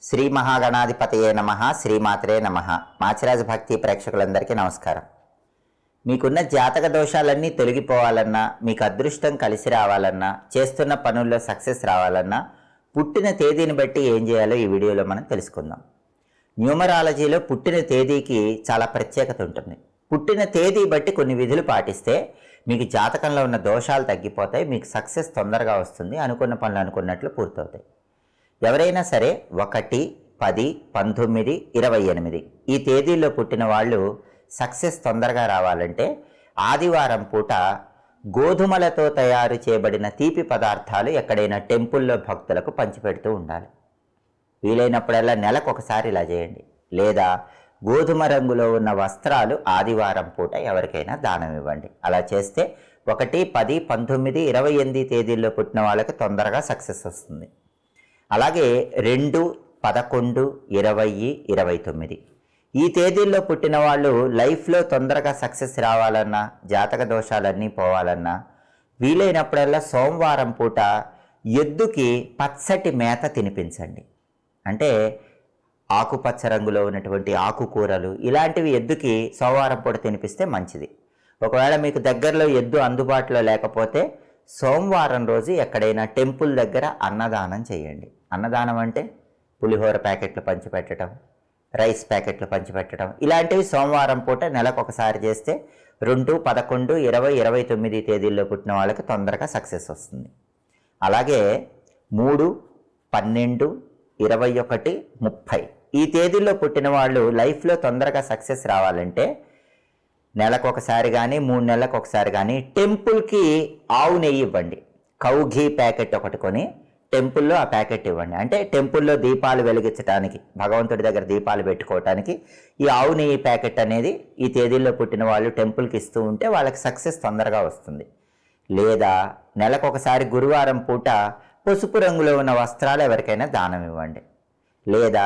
శ్రీ మహాగణాధిపతయే నమః, శ్రీమాత్రే నమః. మాచిరాజు భక్తి ప్రేక్షకులందరికీ నమస్కారం. మీకున్న జాతక దోషాలన్నీ తొలగిపోవాలన్నా, మీకు అదృష్టం కలిసి రావాలన్నా, చేస్తున్న పనుల్లో సక్సెస్ రావాలన్నా పుట్టిన తేదీని బట్టి ఏం చేయాలో ఈ వీడియోలో మనం తెలుసుకుందాం. న్యూమరాలజీలో పుట్టిన తేదీకి చాలా ప్రత్యేకత ఉంటుంది. పుట్టిన తేదీ బట్టి కొన్ని విధులు పాటిస్తే మీకు జాతకంలో ఉన్న దోషాలు తగ్గిపోతాయి, మీకు సక్సెస్ తొందరగా వస్తుంది, అనుకున్న పనులు అనుకున్నట్లు పూర్తవుతాయి. ఎవరైనా సరే 1, 10, 19, 28 ఈ తేదీల్లో పుట్టిన వాళ్ళు సక్సెస్ తొందరగా రావాలంటే ఆదివారం పూట గోధుమలతో తయారు చేయబడిన తీపి పదార్థాలు ఎక్కడైనా టెంపుల్లో భక్తులకు పంచిపెడుతూ ఉండాలి. వీలైనప్పుడల్లా నెలకు ఒకసారి ఇలా చేయండి. లేదా గోధుమ రంగులో ఉన్న వస్త్రాలు ఆదివారం పూట ఎవరికైనా దానం ఇవ్వండి. అలా చేస్తే 1, 10, 19, 28 తేదీల్లో పుట్టిన వాళ్ళకి తొందరగా సక్సెస్ వస్తుంది. అలాగే 2, 11, 20, 29 ఈ తేదీల్లో పుట్టిన వాళ్ళు లైఫ్లో తొందరగా సక్సెస్ రావాలన్నా, జాతక దోషాలన్నీ పోవాలన్నా వీలైనప్పుడల్లా సోమవారం పూట ఎద్దుకి పచ్చటి మేత తినిపించండి. అంటే ఆకుపచ్చ రంగులో ఉన్నటువంటి ఆకుకూరలు ఇలాంటివి ఎద్దుకి సోమవారం పూట తినిపిస్తే మంచిది. ఒకవేళ మీకు దగ్గరలో ఎద్దు అందుబాటులో లేకపోతే సోమవారం రోజు ఎక్కడైనా టెంపుల్ దగ్గర అన్నదానం చేయండి. అన్నదానం అంటే పులిహోర ప్యాకెట్లు పంచిపెట్టడం, రైస్ ప్యాకెట్లు పంచిపెట్టడం ఇలాంటివి సోమవారం పూట నెలకు ఒకసారి చేస్తే 2, 11, 20, 29 తేదీల్లో పుట్టిన వాళ్ళకి తొందరగా సక్సెస్ వస్తుంది. అలాగే 3, 12, 21, 30 ఈ తేదీల్లో పుట్టిన వాళ్ళు లైఫ్లో తొందరగా సక్సెస్ రావాలంటే నెలకు ఒకసారి కానీ 3 నెలలకు ఒకసారి కానీ టెంపుల్కి ఆవు నెయ్యి ఇవ్వండి. కౌ ఘీ ప్యాకెట్ ఒకటి కొని టెంపుల్లో ఆ ప్యాకెట్ ఇవ్వండి. అంటే టెంపుల్లో దీపాలు వెలిగించడానికి, భగవంతుడి దగ్గర దీపాలు పెట్టుకోవటానికి ఈ ఆవు నెయ్యి ప్యాకెట్ అనేది ఈ తేదీల్లో పుట్టిన వాళ్ళు టెంపుల్కి ఇస్తూ ఉంటే వాళ్ళకి సక్సెస్ తొందరగా వస్తుంది. లేదా నెలకు ఒకసారి గురువారం పూట పసుపు రంగులో ఉన్న వస్త్రాలు ఎవరికైనా దానం ఇవ్వండి. లేదా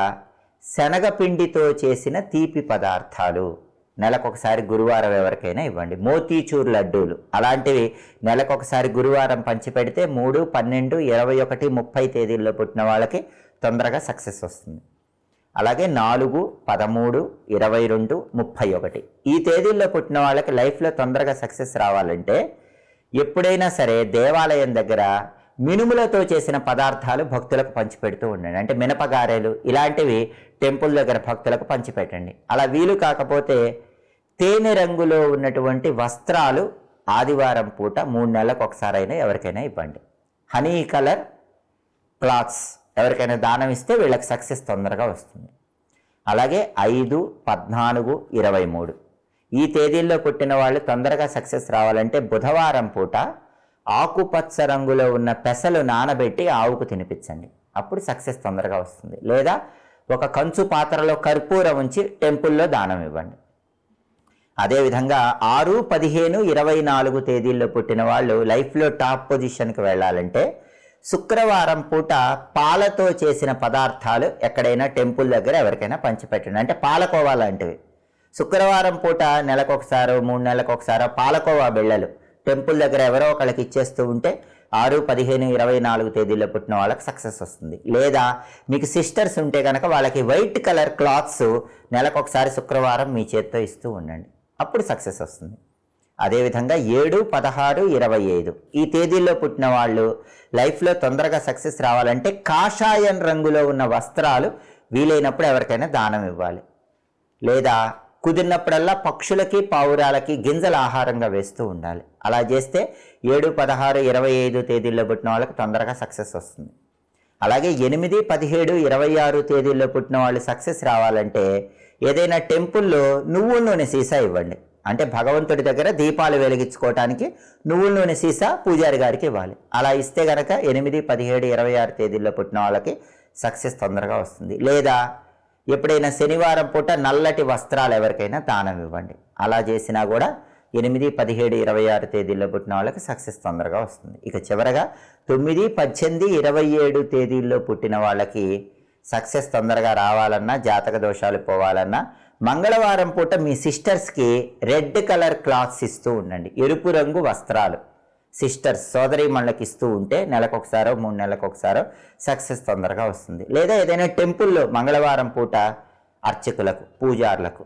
శనగపిండితో చేసిన తీపి పదార్థాలు నెలకొకసారి గురువారం ఎవరికైనా ఇవ్వండి. మోతీచూర్ లడ్డూలు అలాంటివి నెలకొకసారి గురువారం పంచిపెడితే 3, 12, 21, 30 తేదీల్లో పుట్టిన వాళ్ళకి తొందరగా సక్సెస్ వస్తుంది. అలాగే 4, 13, 22, 31 ఈ తేదీల్లో పుట్టిన వాళ్ళకి లైఫ్లో తొందరగా సక్సెస్ రావాలంటే ఎప్పుడైనా సరే దేవాలయం దగ్గర మినుములతో చేసిన పదార్థాలు భక్తులకు పంచిపెడుతూ ఉండండి. అంటే మినపగారెలు ఇలాంటివి టెంపుల్ దగ్గర భక్తులకు పంచిపెట్టండి. అలా వీలు కాకపోతే తేనె రంగులో ఉన్నటువంటి వస్త్రాలు ఆదివారం పూట 3 నెలలకు ఒకసారైనా ఎవరికైనా ఇవ్వండి. హనీ కలర్ క్లాత్స్ ఎవరికైనా దానం ఇస్తే వీళ్ళకి సక్సెస్ తొందరగా వస్తుంది. అలాగే 5, 14, 23 ఈ తేదీల్లో పుట్టిన వాళ్ళు తొందరగా సక్సెస్ రావాలంటే బుధవారం పూట ఆకుపచ్చ రంగులో ఉన్న పెసలు నానబెట్టి ఆవుకు తినిపించండి. అప్పుడు సక్సెస్ తొందరగా వస్తుంది. లేదా ఒక కంచు పాత్రలో కర్పూరం ఉంచి టెంపుల్లో దానం ఇవ్వండి. అదేవిధంగా 6, 15, 24 తేదీల్లో పుట్టిన వాళ్ళు లైఫ్లో టాప్ పొజిషన్కి వెళ్ళాలంటే శుక్రవారం పూట పాలతో చేసిన పదార్థాలు ఎక్కడైనా టెంపుల్ దగ్గర ఎవరికైనా పంచిపెట్టండి. అంటే పాలకోవా లాంటివి శుక్రవారం పూట నెలకొకసారో 3 నెలలకు ఒకసారో పాలకోవా బిళ్ళలు టెంపుల్ దగ్గర ఎవరో ఒకళ్ళకి ఇచ్చేస్తూ ఉంటే 6, 15, 24 తేదీల్లో పుట్టిన వాళ్ళకి సక్సెస్ వస్తుంది. లేదా మీకు సిస్టర్స్ ఉంటే కనుక వాళ్ళకి వైట్ కలర్ క్లాత్స్ నెలకొకసారి శుక్రవారం మీ చేత్తో ఇస్తూ ఉండండి. అప్పుడు సక్సెస్ వస్తుంది. అదేవిధంగా 7, 16, 25 ఈ తేదీల్లో పుట్టిన వాళ్ళు లైఫ్లో తొందరగా సక్సెస్ రావాలంటే కాషాయం రంగులో ఉన్న వస్త్రాలు వీలైనప్పుడు ఎవరికైనా దానం ఇవ్వాలి. లేదా కుదిరినప్పుడల్లా పక్షులకి, పావురాలకి గింజల ఆహారంగా వేస్తూ ఉండాలి. అలా చేస్తే 7, 16, 25 తేదీల్లో పుట్టిన వాళ్ళకి తొందరగా సక్సెస్ వస్తుంది. అలాగే 8, 17, 26 తేదీల్లో పుట్టిన వాళ్ళు సక్సెస్ రావాలంటే ఏదైనా టెంపుల్లో నువ్వుల నూనె సీసా ఇవ్వండి. అంటే భగవంతుడి దగ్గర దీపాలు వెలిగించుకోవటానికి నువ్వుల నూనె సీసా పూజారి గారికి ఇవ్వాలి. అలా ఇస్తే కనుక 8, 17, 26 తేదీల్లో పుట్టిన వాళ్ళకి సక్సెస్ తొందరగా వస్తుంది. లేదా ఎప్పుడైనా శనివారం పూట నల్లటి వస్త్రాలు ఎవరికైనా దానం ఇవ్వండి. అలా చేసినా కూడా 8, 17, 26 తేదీల్లో పుట్టిన వాళ్ళకి సక్సెస్ తొందరగా వస్తుంది. ఇక చివరగా 9, 18, 27 తేదీల్లో పుట్టిన వాళ్ళకి సక్సెస్ తొందరగా రావాలన్నా, జాతక దోషాలు పోవాలన్నా మంగళవారం పూట మీ సిస్టర్స్కి రెడ్ కలర్ క్లాత్స్ ఇస్తూ ఉండండి. ఎరుపు రంగు వస్త్రాలు సిస్టర్స్ సోదరీమణులకు ఇస్తూ ఉంటే నెలకొకసారో 3 నెలలకు ఒకసారో సక్సెస్ తొందరగా వస్తుంది. లేదా ఏదైనా టెంపుల్లో మంగళవారం పూట అర్చకులకు పూజారులకు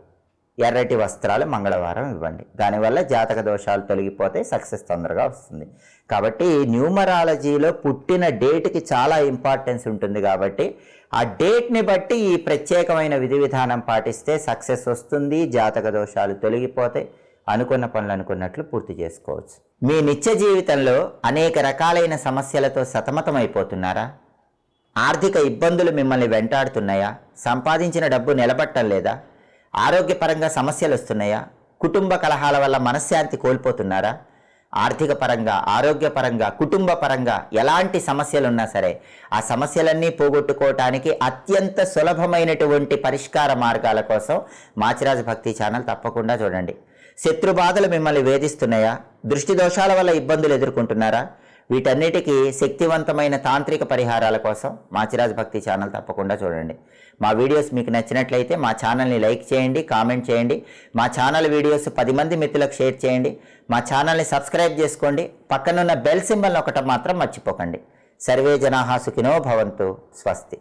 ఎర్రటి వస్త్రాలు మంగళవారం ఇవ్వండి. దానివల్ల జాతక దోషాలు తొలగిపోతే సక్సెస్ తొందరగా వస్తుంది. కాబట్టి న్యూమరాలజీలో పుట్టిన డేట్కి చాలా ఇంపార్టెన్స్ ఉంటుంది. కాబట్టి ఆ డేట్ని బట్టి ఈ ప్రత్యేకమైన విధి విధానం పాటిస్తే సక్సెస్ వస్తుంది, జాతక దోషాలు తొలగిపోతాయి, అనుకున్న పనులు అనుకున్నట్లు పూర్తి చేసుకోవచ్చు. మీ నిత్య జీవితంలో అనేక రకాలైన సమస్యలతో సతమతమైపోతున్నారా? ఆర్థిక ఇబ్బందులు మిమ్మల్ని వెంటాడుతున్నాయా? సంపాదించిన డబ్బు నిలబట్టం లేదా? ఆరోగ్యపరంగా సమస్యలు వస్తున్నాయా? కుటుంబ కలహాల వల్ల మనశ్శాంతి కోల్పోతున్నారా? ఆర్థిక పరంగా, ఆరోగ్యపరంగా, కుటుంబ పరంగా ఎలాంటి సమస్యలు ఉన్నా సరే ఆ సమస్యలన్నీ పోగొట్టుకోవటానికి అత్యంత సులభమైనటువంటి పరిష్కార మార్గాల కోసం మాచిరాజు భక్తి ఛానల్ తప్పకుండా చూడండి. శత్రు బాధలు మిమ్మల్ని వేధిస్తున్నాయా? దృష్టి దోషాల వల్ల ఇబ్బందులు ఎదుర్కొంటున్నారా? వీటన్నిటికీ శక్తివంతమైన తాంత్రిక పరిహారాల కోసం మాచిరాజు భక్తి ఛానల్ తప్పకుండా చూడండి. మా వీడియోస్ మీకు నచ్చినట్లయితే మా ఛానల్ని లైక్ చేయండి, కామెంట్ చేయండి. మా ఛానల్ వీడియోస్ 10 మంది మిత్రులకు షేర్ చేయండి. మా ఛానల్ని సబ్స్క్రైబ్ చేసుకోండి. పక్కనున్న బెల్ సింబల్ ఒకటి మాత్రం మర్చిపోకండి. సర్వే జనాః సుఖినో భవంతు. స్వస్తి.